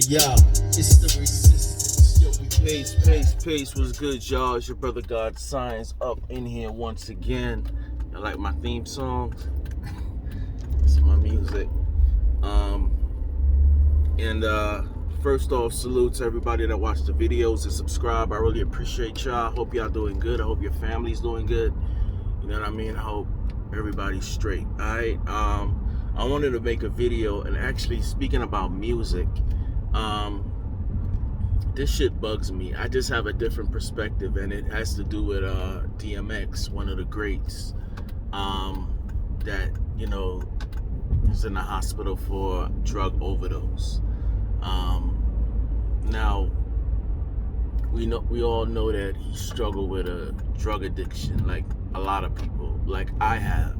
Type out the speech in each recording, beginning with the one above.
Yo, it's the resistance. Yo, Peace. What's good, y'all? It's your brother God Science up in here once again. I like my theme song. It's my music. And first off, salute to everybody that watched the videos and subscribe. I really appreciate y'all. Hope y'all doing good. I hope your family's doing good. You know what I mean? I hope everybody's straight. Alright. I wanted to make a video, and actually speaking about music, this shit bugs me. I just have a different perspective, and it has to do with DMX, one of the greats, that, you know, is in the hospital for drug overdose. Now we all know that he struggled with a drug addiction, like a lot of people, like I have.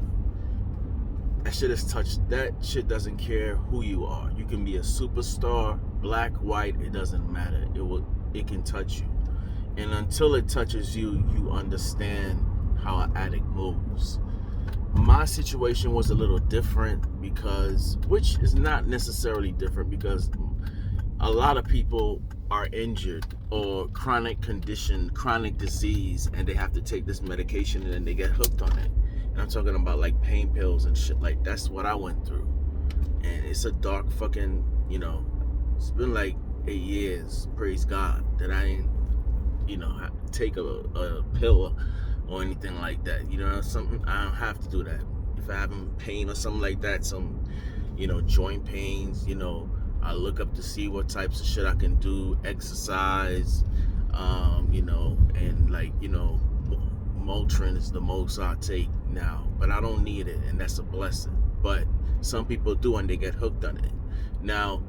That shit doesn't care who you are. You can be a superstar, black, white, it doesn't matter. It can touch you. And until it touches you, you understand how an addict moves. My situation was a little different which is not necessarily different, because a lot of people are injured or chronic condition, chronic disease, and they have to take this medication and then they get hooked on it. And I'm talking about like pain pills and shit. Like, that's what I went through. And it's a dark fucking, it's been like 8 years, praise God, that I ain't, take a pill or anything like that. Something, I don't have to do that. If I have pain or something like that, some, joint pains, I look up to see what types of shit I can do, exercise, and like, Motrin is the most I take now, but I don't need it, and that's a blessing. But some people do, and they get hooked on it. Now,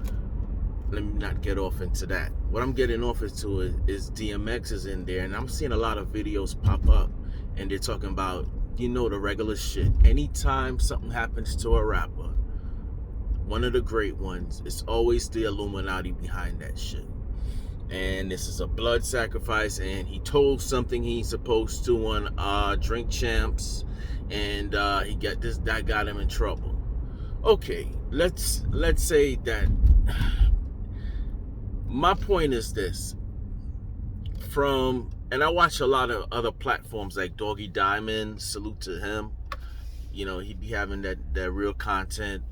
let me not get off into that. What I'm getting off into is DMX is in there, and I'm seeing a lot of videos pop up, and they're talking about, the regular shit. Anytime something happens to a rapper, one of the great ones, it's always the Illuminati behind that shit. And this is a blood sacrifice, and he told something he ain't supposed to on Drink Champs, and that got him in trouble. Okay, let's say that. My point is this: and I watch a lot of other platforms like Doggy Diamond, salute to him. He be having that real content.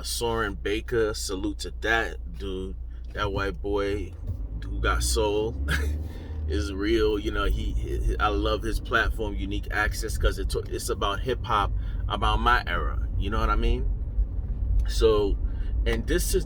Soren Baker, salute to that dude. That white boy who got soul is real. I love his platform, Unique Access, because it's about hip hop, about my era. You know what I mean? So, and it's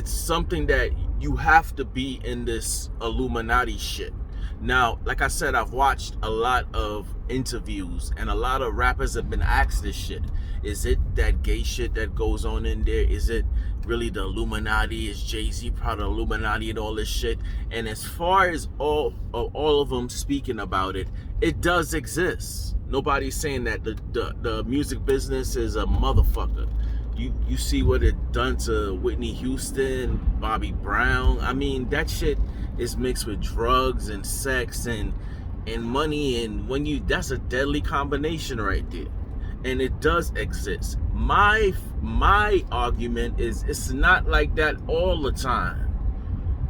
something that you have to be in this Illuminati shit. Now, like I said, I've watched a lot of interviews, and a lot of rappers have been asked this shit. Is it that gay shit that goes on in there? Is it really the Illuminati? Is Jay-Z part of the Illuminati and all this shit? And as far as all of them speaking about it, it does exist. Nobody's saying that the music business is a motherfucker. You see what it done to Whitney Houston, Bobby Brown. I mean, that shit is mixed with drugs and sex and money, and that's a deadly combination right there. And it does exist. My argument is it's not like that all the time.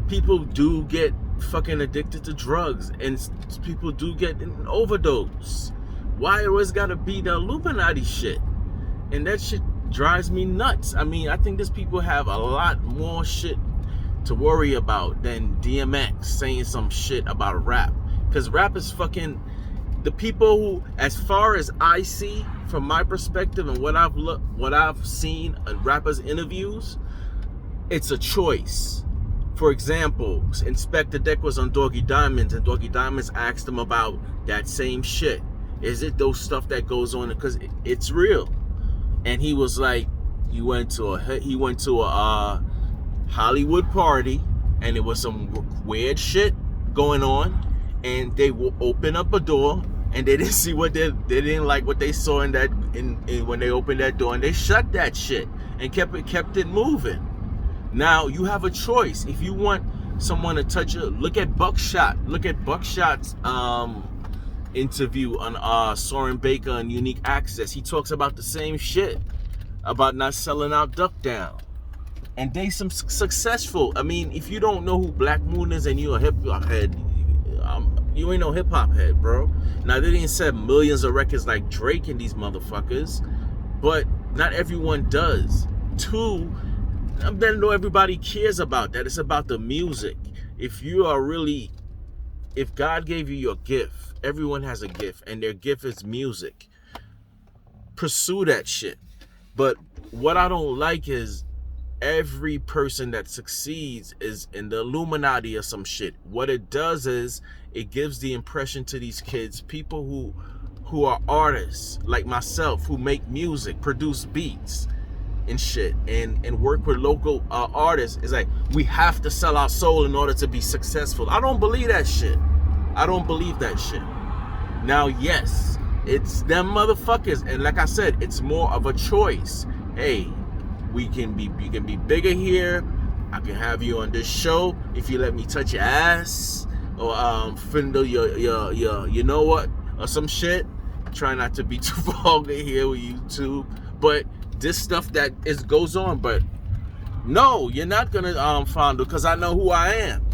People do get fucking addicted to drugs, and people do get an overdose. Why it always gotta be the Illuminati shit? And that shit drives me nuts. I mean, I think these people have a lot more shit to worry about than DMX saying some shit about rap. Because rap is fucking, the people who, as far as I see from my perspective and what I've seen in rappers' interviews, it's a choice. For example, Inspector Deck was on Doggy Diamonds, and Doggy Diamonds asked him about that same shit. Is it those stuff that goes on? Because it's real. And he was like, he went to a Hollywood party, and there was some weird shit going on, and they will open up a door, and they didn't see they didn't like what they saw in when they opened that door, and they shut that shit and kept it moving. Now you have a choice. If you want someone to touch you, look at Buckshot. Look at Buckshot's interview on Soren Baker and Unique Access. He talks about the same shit, about not selling out Duck Down. and they some successful. I mean, if you don't know who Black Moon is and you a hip hop head, you ain't no hip hop head, bro. Now they didn't sell millions of records like Drake and these motherfuckers, but not everyone does. Two, I don't know everybody cares about that. It's about the music. If you are really, if God gave you your gift, everyone has a gift, and their gift is music. Pursue that shit. But what I don't like is every person that succeeds is in the Illuminati or some shit. What it does is it gives the impression to these kids, people who are artists like myself, who make music, produce beats and shit, and work with local artists. It's like, we have to sell our soul in order to be successful. I don't believe that shit. I don't believe that shit. Now, yes, it's them motherfuckers, and like I said, it's more of a choice. Hey, you can be bigger here. I can have you on this show if you let me touch your ass, or findle your you know what, or some shit. Try not to be too vulgar here with YouTube, but this stuff that goes on. But no, you're not gonna fondle, because I know who I am.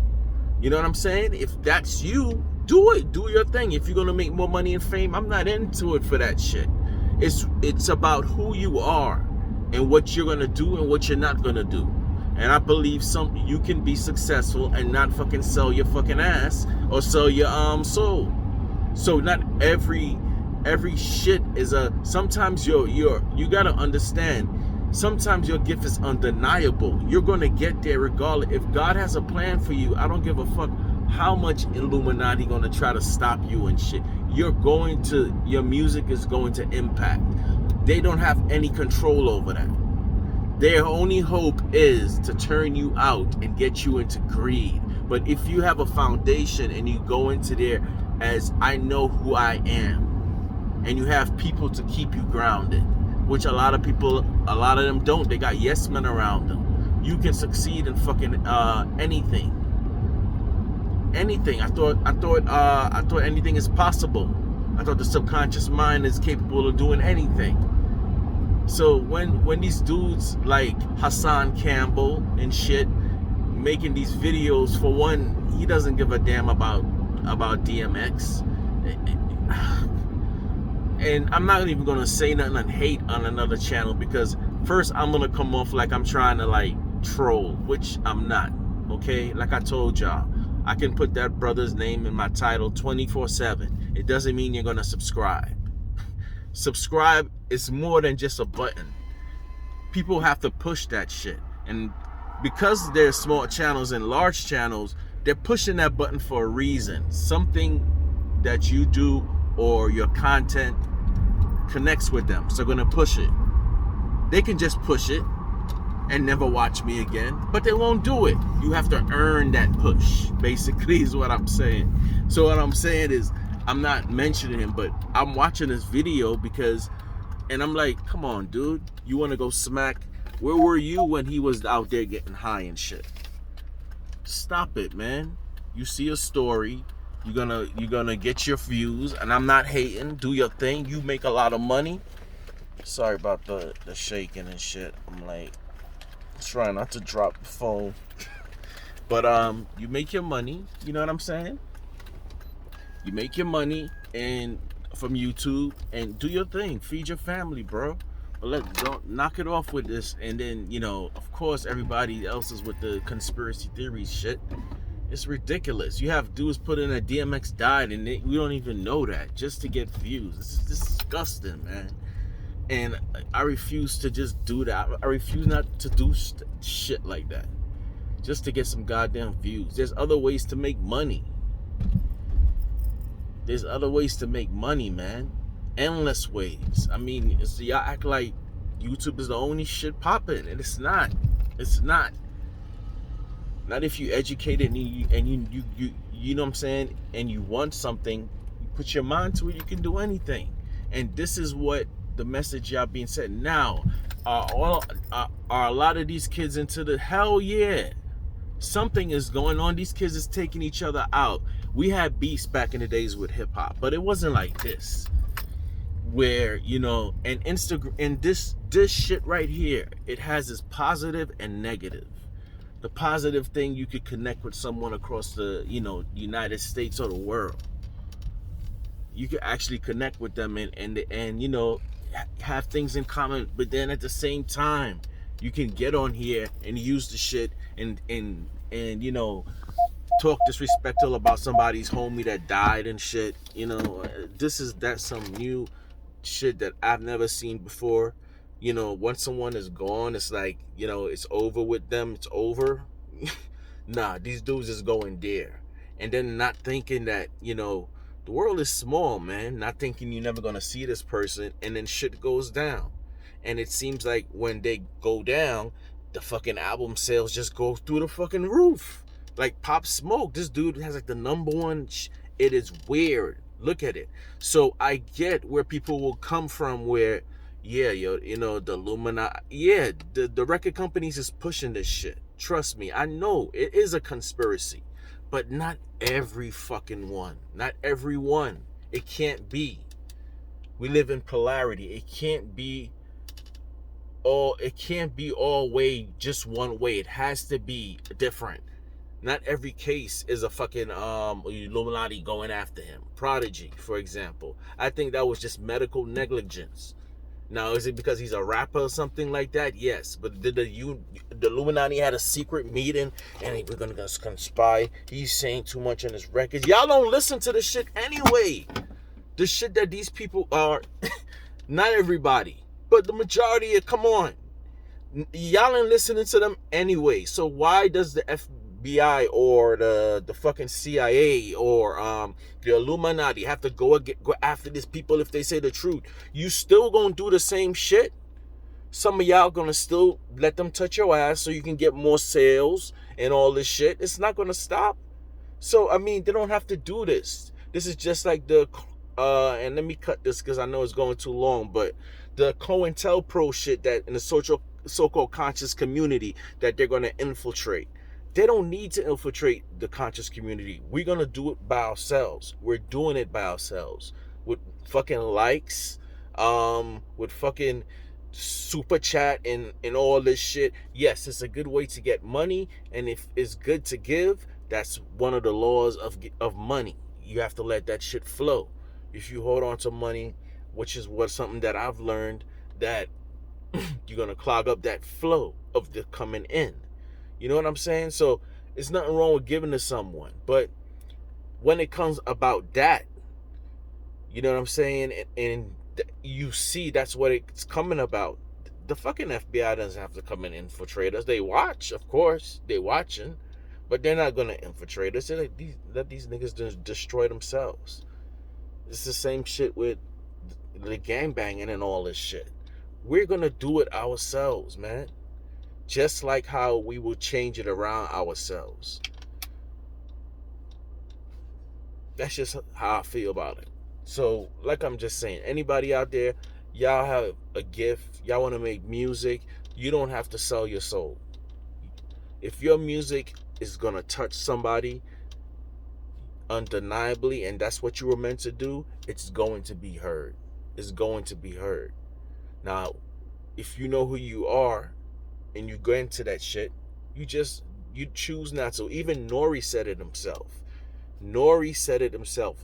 You know what I'm saying? If that's you, do it. Do your thing. If you're gonna make more money and fame, I'm not into it for that shit. It's about who you are and what you're gonna do and what you're not gonna do. And I believe you can be successful and not fucking sell your fucking ass or sell your soul. So not every shit is sometimes you gotta understand, sometimes your gift is undeniable. You're gonna get there regardless. If God has a plan for you, I don't give a fuck how much Illuminati gonna try to stop you and shit. Your music is going to impact. They don't have any control over that. Their only hope is to turn you out and get you into greed. But if you have a foundation and you go into there as, I know who I am, and you have people to keep you grounded, which a lot of them don't. They got yes men around them. You can succeed in fucking anything. I thought anything is possible. I thought the subconscious mind is capable of doing anything. So when these dudes like Hassan Campbell and shit making these videos, for one, he doesn't give a damn about DMX. And I'm not even gonna say nothing and hate on another channel, because first I'm gonna come off like I'm trying to like troll, which I'm not. Okay, like I told y'all, I can put that brother's name in my title 24/7. It doesn't mean you're gonna subscribe. Subscribe is more than just a button. People have to push that shit, and because there's small channels and large channels, they're pushing that button for a reason. Something that you do or your content connects with them, so they're gonna push it. They can just push it and never watch me again, but they won't do it. You have to earn that push, basically, is what I'm saying. So what I'm saying is, I'm not mentioning him, but I'm watching this video and I'm like, come on, dude, you want to go smack? Where were you when he was out there getting high and shit? Stop it, man. You see a story, you're gonna get your views, and I'm not hating. Do your thing. You make a lot of money. Sorry about the shaking and shit. I'm like trying not to drop the phone. But you make your money, you know what I'm saying? You make your money and from YouTube, and do your thing. Feed your family, bro. But don't knock it off with this. And then, of course, everybody else is with the conspiracy theories shit. It's ridiculous. You have dudes put in a DMX died, and we don't even know that, just to get views. It's disgusting, man. And I refuse to just do that. I refuse not to do shit like that just to get some goddamn views. There's other ways to make money. There's other ways to make money, man. Endless ways. I mean, y'all act like YouTube is the only shit popping, and it's not. It's not. Not if you educated and you know what I'm saying, and you want something, you put your mind to it, you can do anything. And this is what the message y'all being said now. Are a lot of these kids into the hell yeah? Something is going on. These kids is taking each other out. We had beefs back in the days with hip hop, but it wasn't like this. where, you know, and Instagram, and this shit right here, it has its positive and negative. The positive thing, you could connect with someone across the, you know, United States or the world. You could actually connect with them and you know, have things in common. But then at the same time, you can get on here and use the shit and you know, talk disrespectful about somebody's homie that died and shit. You know, that's some new shit that I've never seen before. You know, once someone is gone, it's like, you know, it's over with them. It's over. Nah, these dudes is going there. And then not thinking that, you know, the world is small, man. Not thinking you're never gonna see this person, and then shit goes down. And it seems like when they go down, the fucking album sales just go through the fucking roof. Like Pop Smoke, this dude has like the number one. It is weird. Look at it. So I get where people will come from. Where, yeah, yo, you know, the Illuminati. Yeah, the record companies is pushing this shit. Trust me, I know it is a conspiracy, but not every fucking one. Not every one. It can't be. We live in polarity. It can't be all. It can't be all way just one way. It has to be different. Not every case is a fucking Illuminati going after him. Prodigy, for example. I think that was just medical negligence. Now, is it because he's a rapper or something like that? Yes. But did the Illuminati had a secret meeting and we're gonna conspire? He's saying too much on his records. Y'all don't listen to the shit anyway. The shit that these people are, not everybody, but the majority of, come on. Y'all ain't listening to them anyway. So why does the FBI or the fucking CIA or the Illuminati have to go after these people if they say the truth? You still gonna do the same shit? Some of y'all gonna still let them touch your ass so you can get more sales and all this shit. It's not gonna stop. So I mean, they don't have to do this. This is just like the and let me cut this because I know it's going too long, but the COINTELPRO shit that in the so-called conscious community that they're gonna infiltrate. They don't need to infiltrate the conscious community. We're going to do it by ourselves. We're doing it by ourselves. With fucking likes, with fucking super chat and all this shit. Yes, it's a good way to get money. And if it's good to give, that's one of the laws of money. You have to let that shit flow. If you hold on to money, which is something that I've learned, that you're going to clog up that flow of the coming in. You know what I'm saying? So it's nothing wrong with giving to someone. But when it comes about that, you know what I'm saying? And you see that's what it's coming about. The fucking FBI doesn't have to come and infiltrate us. They watch, of course. They watching. But they're not going to infiltrate us. Let these niggas destroy themselves. It's the same shit with the gangbanging and all this shit. We're going to do it ourselves, man. Just like how we will change it around ourselves. That's just how I feel about it. So, like I'm just saying, anybody out there, y'all have a gift, y'all want to make music, you don't have to sell your soul. If your music is going to touch somebody undeniably, and that's what you were meant to do, it's going to be heard. It's going to be heard. Now, if you know who you are, and you go into that shit, you choose not to. Even Nori said it himself.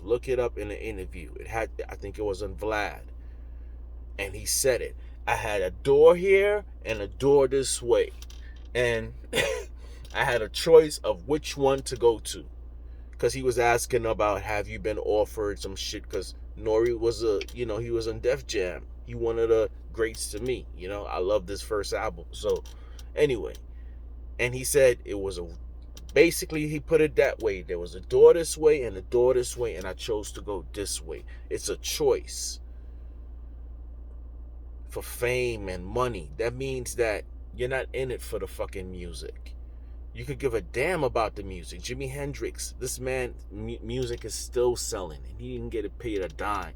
Look it up in an interview. I think it was on Vlad. And he said it. I had a door here and a door this way. And I had a choice of which one to go to. Because he was asking about, have you been offered some shit? Because Nori was he was on Def Jam. He one of the greats to me. You know, I love this first album. So anyway, and he said it was basically he put it that way. There was a door this way and a door this way, and I chose to go this way. It's a choice. For fame and money, that means that you're not in it for the fucking music. You could give a damn about the music. Jimi Hendrix, this man, music is still selling, and he didn't get paid a dime.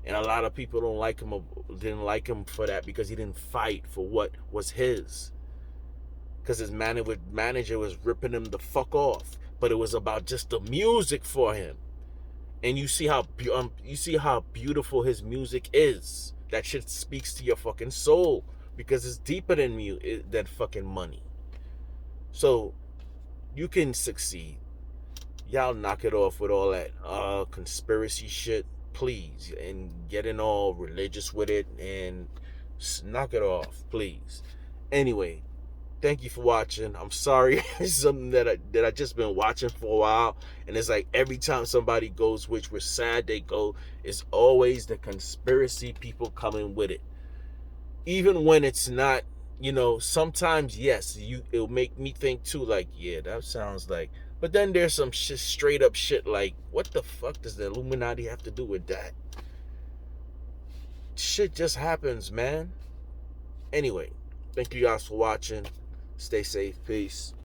And a lot of people didn't like him for that because he didn't fight for what was his. Because his manager was ripping him the fuck off. But it was about just the music for him. and you see how beautiful his music is. That shit speaks to your fucking soul because it's deeper than fucking money. So you can succeed. Y'all knock it off with all that conspiracy shit, please, and getting all religious with it, and knock it off, please. Anyway, thank you for watching. I'm sorry, it's something that I just been watching for a while, and it's like every time somebody goes, which we're sad they go, it's always the conspiracy people coming with it. Even when it's not, sometimes yes, it'll make me think too, like, yeah, that sounds like. But then there's some shit, straight up shit like, what the fuck does the Illuminati have to do with that? Shit just happens, man. Anyway, thank you guys for watching. Stay safe. Peace.